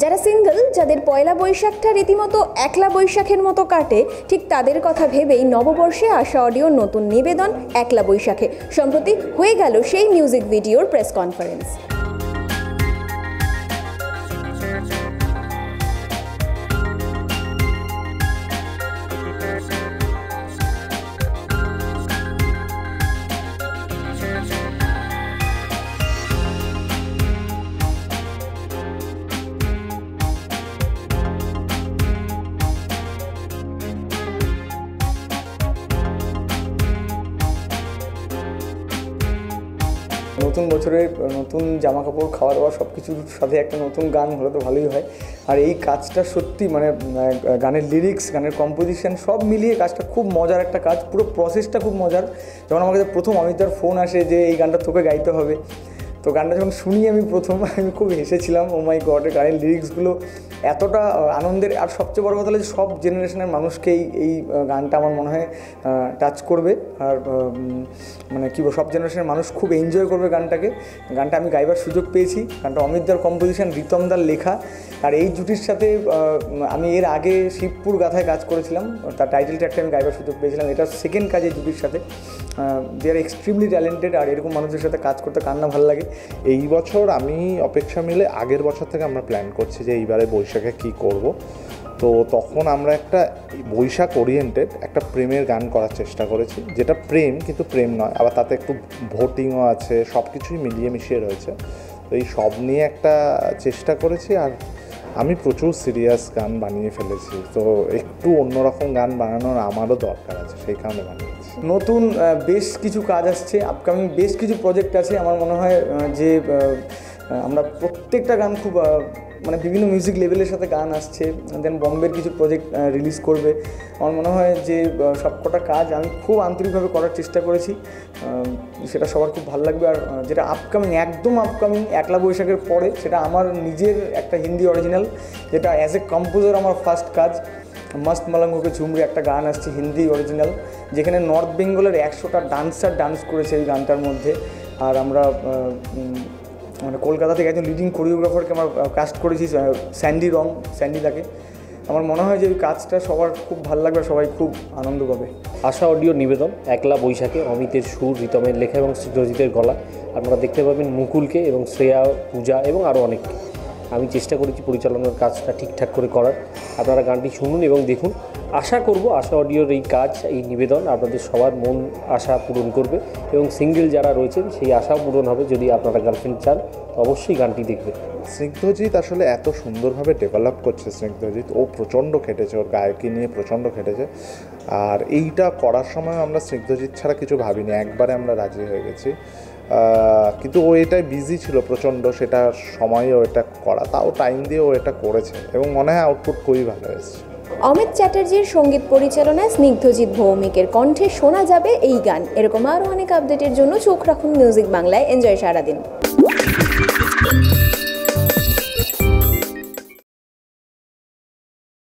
যারা সিঙ্গেল, যাদের পয়লা বৈশাখটা রীতিমতো একলা বৈশাখের মতো কাটে, ঠিক তাদের কথা ভেবেই নববর্ষে আশা অডিওর নতুন নিবেদন একলা বৈশাখে সম্প্রতি হয়ে গেল সেই মিউজিক ভিডিওর প্রেস কনফারেন্স। নতুন বছরে নতুন জামা কাপড়, খাওয়া দাওয়া সব কিছুর সাথে একটা নতুন গান হলে তো ভালোই হয়। আর এই কাজটা সত্যি গানের লিরিক্স, গানের কম্পোজিশন সব মিলিয়ে কাজটা খুব মজার একটা কাজ। পুরো প্রসেসটা খুব মজার। যখন আমার কাছে প্রথম অমিতার ফোন আসে যে এই গানটা তোকে গাইতে হবে, তো গানটা যখন শুনি আমি খুব হেসেছিলাম। ও মাই গড, গানের লিরিক্সগুলো এতটা আনন্দের। আর সবচেয়ে বড় কথা হলো যে সব জেনারেশনের মানুষকেই এই গানটা আমার মনে হয় টাচ করবে। আর সব জেনারেশনের মানুষ খুব এনজয় করবে গানটা আমি গাইবার সুযোগ পেয়েছি। গানটা অমিতদার কম্পোজিশন, রিতমদার লেখা। আর এই জুটির সাথে আমি এর আগে শিবপুর গাথায় কাজ করেছিলাম, তার টাইটেল ট্র্যাকটা আমি গাইবার সুযোগ পেয়েছিলাম। এটা সেকেন্ড কাজ এই জুটির সাথে। দে আর এক্সট্রিমলি ট্যালেন্টেড। আর এরকম মানুষের সাথে কাজ করতে কার না ভালো লাগে। এই বছর আমি অপেক্ষা মিলে আগের বছর থেকে আমরা প্ল্যান করছি যে এইবারে বৈশাখে কী করব। তো তখন আমরা একটা বৈশাখ ওরিয়েন্টেড একটা প্রেমের গান করার চেষ্টা করেছি, যেটা প্রেম কিন্তু প্রেম নয়, আবার তাতে একটু ভোটিংও আছে, সব কিছুই মিলিয়ে মিশিয়ে রয়েছে। তো এই সব নিয়ে একটা চেষ্টা করেছি। আর আমি প্রচুর সিরিয়াস গান বানিয়ে ফেলেছি, তো একটু অন্যরকম গান বানানোর আমারও দরকার আছে, সেই কারণে বানিয়েছি। নতুন বেশ কিছু কাজ আসছে, আপকামিং বেশ কিছু প্রজেক্ট আছে। আমার মনে হয় যে আমরা প্রত্যেকটা গান খুব বিভিন্ন মিউজিক লেভেলের সাথে গান আসছে। দেন বম্বের কিছু প্রজেক্ট রিলিজ করবে। আমার মনে হয় যে সবকটা কাজ আমি খুব আন্তরিকভাবে করার চেষ্টা করেছি, সেটা সবার খুব ভালো লাগবে। আর যেটা একদম আপকামিং একলা বৈশাখের পরে, সেটা আমার নিজের একটা হিন্দি অরিজিনাল, যেটা অ্যাজ এ কম্পোজার আমার ফার্স্ট কাজ। মস্ত মলঙ্গকে ঝুমরে একটা গান আসছে হিন্দি অরিজিনাল, যেখানে নর্থ বেঙ্গলের 100টা ডান্সার ডান্স করেছে এই গানটার মধ্যে। আর আমরা কলকাতা থেকে একজন লিডিং কোরিওগ্রাফারকে আমরা কাস্ট করেছি, স্যান্ডিদাকে। আমার মনে হয় যে ওই কাজটা সবার খুব ভালো লাগবে, সবাই খুব আনন্দ পাবে। আশা অডিও নিবেদন একলা বৈশাখে অমিতের সুর, রিতমের লেখা এবং সৃজিতের গলা। আপনারা দেখতে পাবেন মুকুলকে এবং শ্রেয়া, পূজা এবং আরও অনেককে। আমি চেষ্টা করেছি পরিচালনার কাজটা ঠিকঠাক করে করার। আপনারা গানটি শুনুন এবং দেখুন। আশা করব আশা অডিওর এই কাজ, এই নিবেদন আপনাদের সবার মন আশা পূরণ করবে এবং সিঙ্গেল যারা রয়েছেন সেই আশাও পূরণ হবে। যদি আপনারা গার্লফ্রেন্ড চান তো অবশ্যই গানটি দেখবেন। স্নিগ্ধজিৎ আসলে এত সুন্দরভাবে ডেভেলপ করছে। স্নিগ্ধজিৎ ও প্রচণ্ড খেটেছে, ওর গায়কি নিয়ে প্রচণ্ড খেটেছে। আর এইটা করার সময় আমরা স্নিগ্ধজিৎ ছাড়া কিছু ভাবিনি, একবারে আমরা রাজি হয়ে গেছি। কিন্তু ও এটাই বিজি ছিল প্রচণ্ড, সেটা সময়ে ও এটা করা, তাও টাইম দিয়ে ও এটা করেছে এবং মনে হয় আউটপুট খুবই ভালো এসেছে। অমিত চ্যাটার্জির সঙ্গীত পরিচালনায় স্নিগ্ধজিৎ ভৌমিকের কণ্ঠে শোনা যাবে এই গান। এরকম আরও অনেক আপডেটের জন্য চোখ রাখুন মিউজিক বাংলায়। এনজয় সারাদিন।